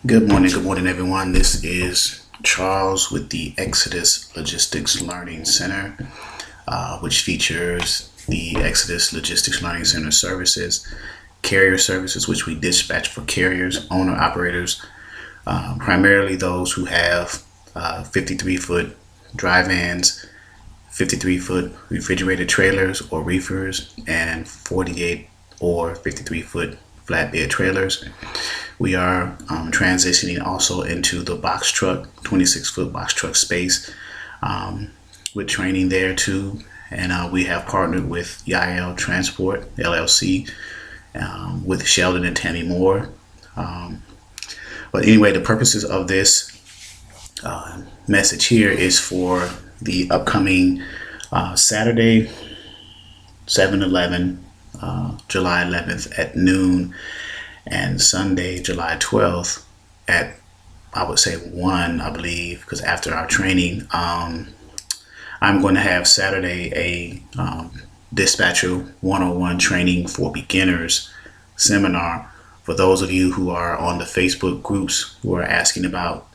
Good morning, everyone. This is Charles with the Exodus Logistics Learning Center, which features the Exodus Logistics Learning Center services, carrier services, which we dispatch for carriers, owner operators, primarily those who have 53-foot dry vans, 53-foot refrigerated trailers or reefers, and 48 or 53-foot flatbed trailers. We are transitioning also into the box truck, 26-foot box truck space, with training there too. And we have partnered with Yael Transport LLC, with Sheldon and Tammy Moore. But anyway, the purposes of this message here is for the upcoming Saturday, 7/11, July 11th at noon, and Sunday, July 12th at, I would say 1, I believe, because after our training, I'm going to have Saturday a dispatcher 101 training for beginners seminar for those of you who are on the Facebook groups who are asking about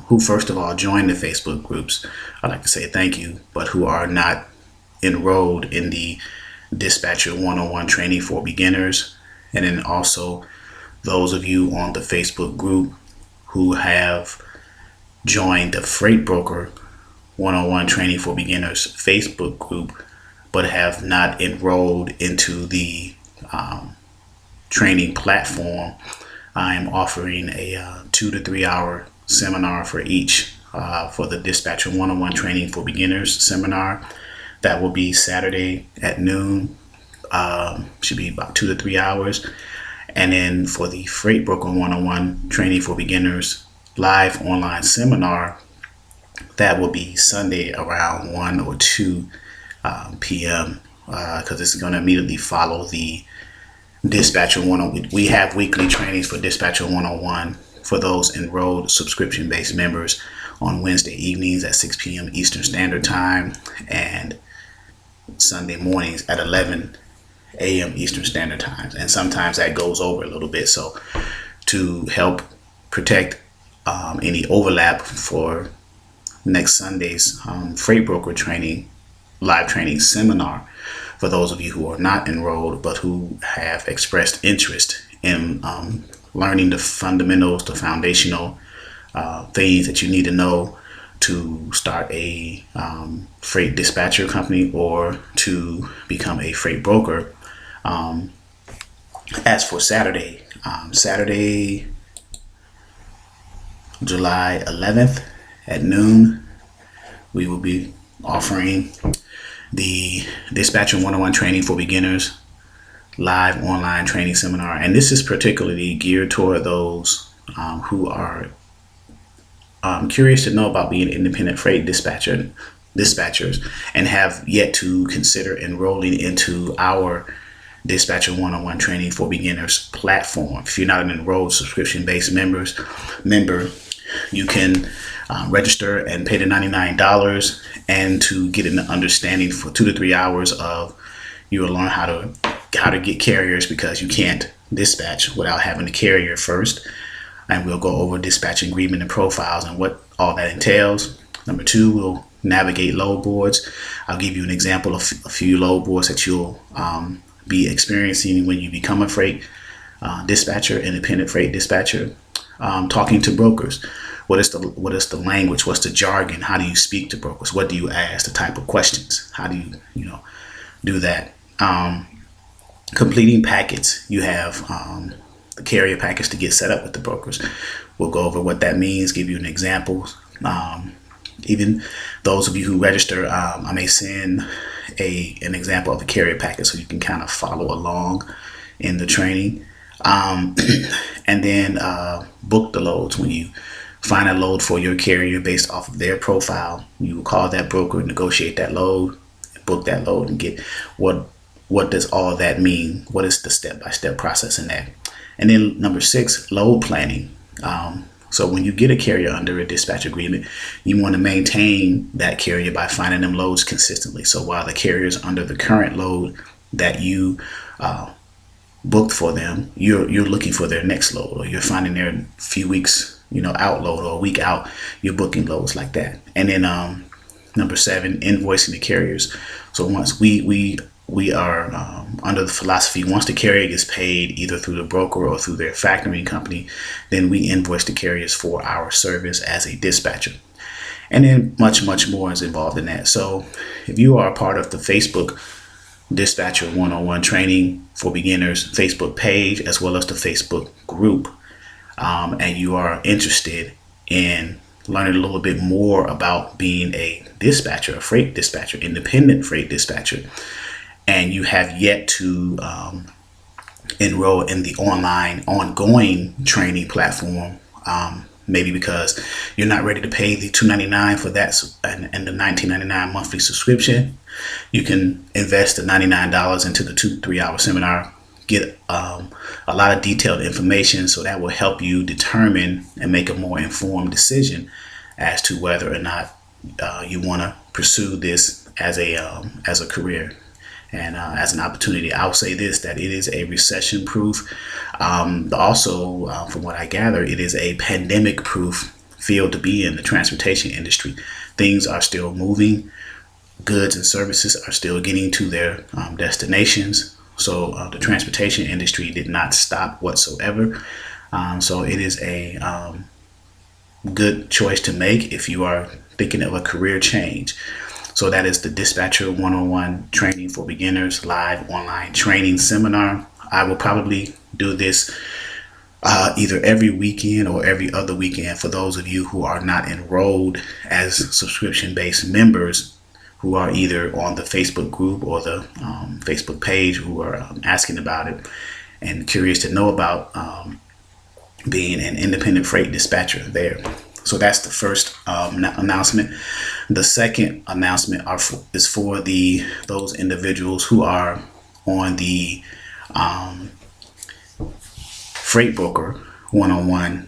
who first of all joined the Facebook groups. I'd like to say thank you, but who are not enrolled in the dispatcher 101 training for beginners. And then also those of you on the Facebook group who have joined the Freight Broker 101 training for beginners Facebook group, but have not enrolled into the training platform. I'm offering a 2 to 3 hour seminar for each for the Dispatcher 101 training for beginners seminar. That will be Saturday at noon. Should be about 2 to 3 hours. And then for the Freight Broker 101 training for beginners live online seminar, that will be Sunday around 1 or 2 p.m. Because it's going to immediately follow the Dispatcher 101. We have weekly trainings for Dispatcher 101 for those enrolled subscription-based members on Wednesday evenings at 6 p.m. Eastern Standard Time, and Sunday mornings at 11 a.m. Eastern Standard Time. And sometimes that goes over a little bit. So to help protect any overlap for next Sunday's Freight Broker training, live training seminar, for those of you who are not enrolled but who have expressed interest in learning the fundamentals, the foundational things that you need to know to start a freight dispatcher company or to become a freight broker. As for Saturday, July 11th at noon, we will be offering the Dispatcher 101 training for beginners live online training seminar. And this is particularly geared toward those who are curious to know about being independent freight dispatchers and have yet to consider enrolling into our Dispatcher 101 training for beginners platform. If you're not an enrolled subscription-based member, you can register and pay the $99 and to get an understanding for 2 to 3 hours of, you will learn how to get carriers, because you can't dispatch without having a carrier first. And we'll go over dispatch agreement and profiles and what all that entails. Number 2, we'll navigate load boards. I'll give you an example of a few load boards that you'll be experiencing when you become a freight dispatcher, independent freight dispatcher. Talking to brokers. What is the language? What's the jargon? How do you speak to brokers? What do you ask? The type of questions. How do you do that? Completing packets. You have the carrier package to get set up with the brokers. We'll go over what that means, give you an example. Even those of you who register, I may send an example of a carrier package so you can kind of follow along in the training. And then book the loads. When you find a load for your carrier based off of their profile, you will call that broker, negotiate that load, book that load, and get what does all that mean? What is the step-by-step process in that? And then number 6, load planning. So when you get a carrier under a dispatch agreement, you want to maintain that carrier by finding them loads consistently. So while the carrier is under the current load that you booked for them, you're looking for their next load, or you're finding their few weeks, out load, or a week out, you're booking loads like that. And then number 7, invoicing the carriers. So once we are under the philosophy, once the carrier gets paid either through the broker or through their factoring company, then we invoice the carriers for our service as a dispatcher. And then much more is involved in that. So if you are a part of the Facebook Dispatcher 101 Training for Beginners Facebook page, as well as the Facebook group, and you are interested in learning a little bit more about being a dispatcher, a freight dispatcher, independent freight dispatcher, and you have yet to enroll in the online ongoing training platform, maybe because you're not ready to pay the $299 for that and the $19.99 monthly subscription, you can invest the $99 into the 2-3 hour seminar, get a lot of detailed information, so that will help you determine and make a more informed decision as to whether or not you want to pursue this as a career and as an opportunity. I'll say this, that it is a recession proof. Also, from what I gather, it is a pandemic proof field to be in, the transportation industry. Things are still moving. Goods and services are still getting to their destinations. So the transportation industry did not stop whatsoever. So it is a good choice to make if you are thinking of a career change. So that is the Dispatcher 101 Training for Beginners live online training seminar. I will probably do this either every weekend or every other weekend for those of you who are not enrolled as subscription-based members, who are either on the Facebook group or the Facebook page, who are asking about it and curious to know about being an independent freight dispatcher there. So that's the first announcement. The second announcement is for those individuals who are on the Freight Broker 101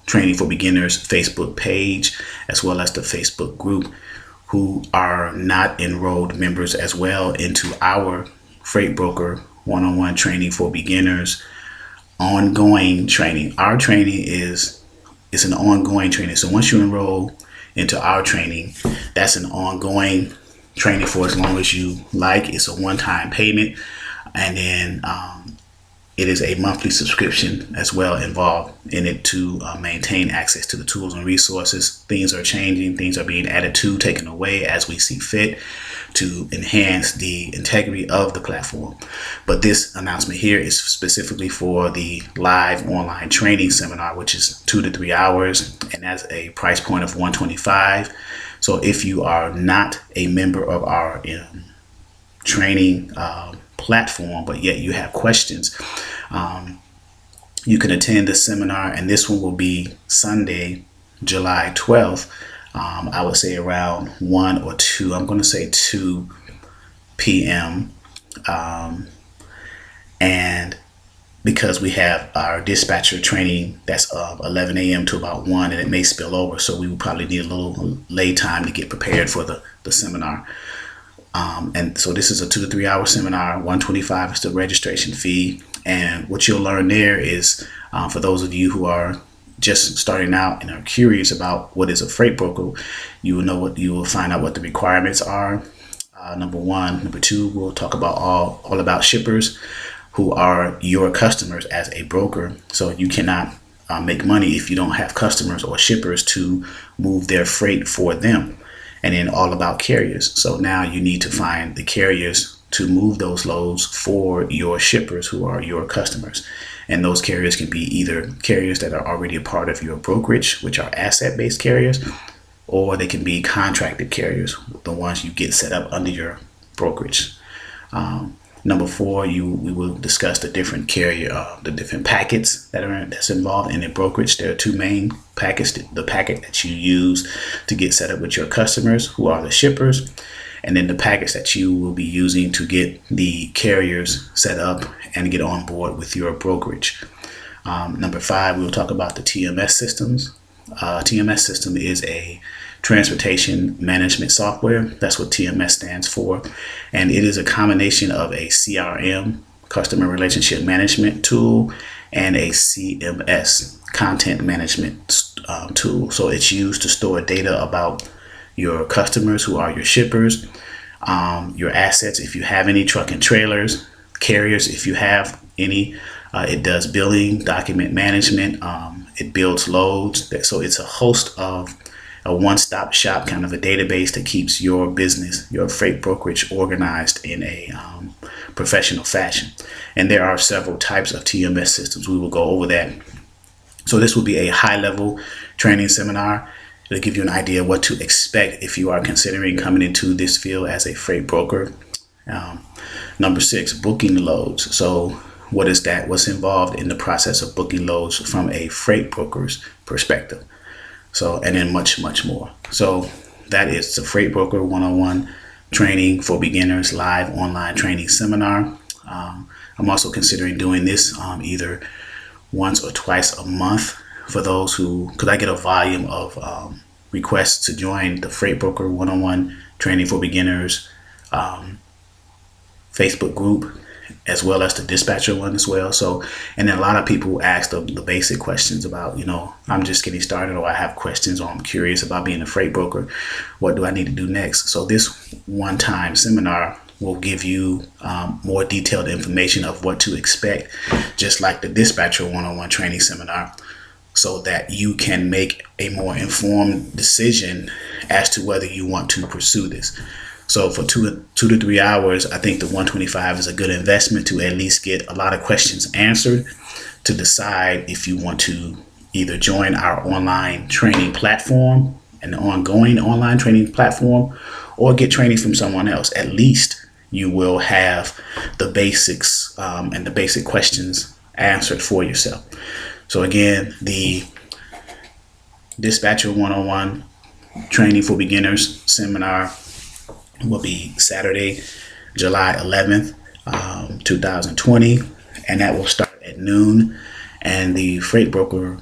Training for Beginners Facebook page, as well as the Facebook group, who are not enrolled members as well into our Freight Broker 101 Training for Beginners ongoing training. Our training is an ongoing training. So once you enroll into our training, that's an ongoing training for as long as you like. It's a one-time payment, and then it is a monthly subscription as well involved in it to maintain access to the tools and resources. Things are changing, things are being added to, taken away as we see fit to enhance the integrity of the platform. But this announcement here is specifically for the live online training seminar, which is 2 to 3 hours, and that's a price point of $125. So if you are not a member of our training platform, but yet you have questions, you can attend the seminar, and this one will be Sunday, July 12th. I would say around 1 or 2. I'm going to say 2 p.m. And because we have our dispatcher training that's 11 a.m. to about 1, and it may spill over, so we will probably need a little late time to get prepared for the seminar. And so this is a 2 to 3 hour seminar. $125 is the registration fee. And what you'll learn there is, for those of you who are just starting out and are curious about what is a freight broker, you will find out what the requirements are. Number 1. Number 2, we'll talk about all about shippers who are your customers as a broker. So you cannot make money if you don't have customers or shippers to move their freight for them. And then all about carriers. So now you need to find the carriers to move those loads for your shippers who are your customers. And those carriers can be either carriers that are already a part of your brokerage, which are asset-based carriers, or they can be contracted carriers, the ones you get set up under your brokerage. Number 4, we will discuss the different the different packets that's involved in a brokerage. There are 2 main packets: the packet that you use to get set up with your customers, who are the shippers, and then the packets that you will be using to get the carriers set up and get on board with your brokerage. Number 5, we'll talk about the TMS systems. TMS system is a transportation management software. That's what TMS stands for. And it is a combination of a CRM, customer relationship management tool, and a CMS, content management tool. So it's used to store data about your customers, who are your shippers, your assets, if you have any, truck and trailers, carriers, if you have any. It does billing, document management. It builds loads. So it's a host of a one-stop shop, kind of a database that keeps your business, your freight brokerage, organized in a professional fashion. And there are several types of TMS systems. We will go over that. So this will be a high-level training seminar. It'll give you an idea of what to expect if you are considering coming into this field as a freight broker. Number 6, booking loads. So what is that? What's involved in the process of booking loads from a freight broker's perspective? So, and then much, much more. So that is the Freight Broker 101 Training for Beginners live online training seminar. I'm also considering doing this either once or twice a month for those who, because I get a volume of requests to join the Freight Broker 101 Training for Beginners Facebook group, as well as the dispatcher one as well. So, and then a lot of people ask the basic questions about, I'm just getting started, or I have questions, or I'm curious about being a freight broker. What do I need to do next? So this one-time seminar will give you more detailed information of what to expect, just like the dispatcher 101 training seminar, so that you can make a more informed decision as to whether you want to pursue this. So for 2 to 3 hours, I think the 125 is a good investment to at least get a lot of questions answered, to decide if you want to either join our online training platform, an ongoing online training platform, or get training from someone else. At least you will have the basics and the basic questions answered for yourself. So again, the Dispatcher 101 Training for Beginners seminar will be Saturday, July 11th, 2020, and that will start at noon. And the Freight Broker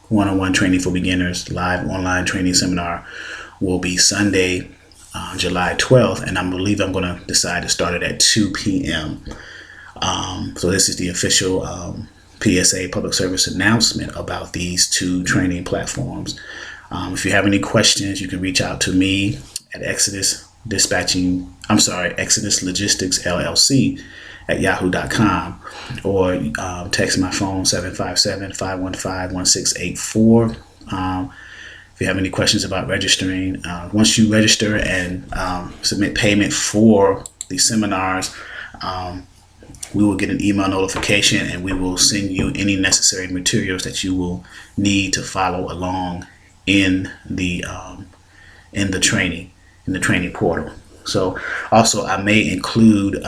101 Training for Beginners live online training seminar will be Sunday, July 12th, and I believe I'm going to decide to start it at 2 p.m. So this is the official PSA public service announcement about these two training platforms. If you have any questions, you can reach out to me at Exodus Logistics LLC at yahoo.com, or text my phone 757-515-1684. If you have any questions about registering, once you register and submit payment for the seminars, we will get an email notification, and we will send you any necessary materials that you will need to follow along in the training, in the training portal. So also I may include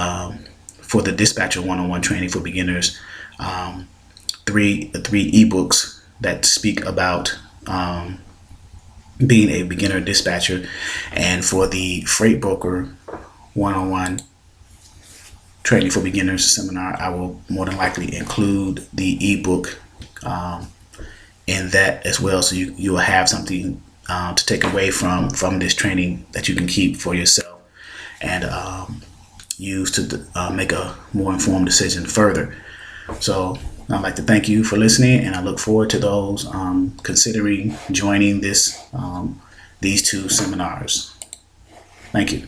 for the Dispatcher 101 Training for Beginners three ebooks that speak about being a beginner dispatcher. And for the Freight Broker 101 Training for Beginners seminar, I will more than likely include the ebook in that as well, so you will have something to take away from this training that you can keep for yourself and use to make a more informed decision further. So I'd like to thank you for listening, and I look forward to those considering joining these two seminars. Thank you.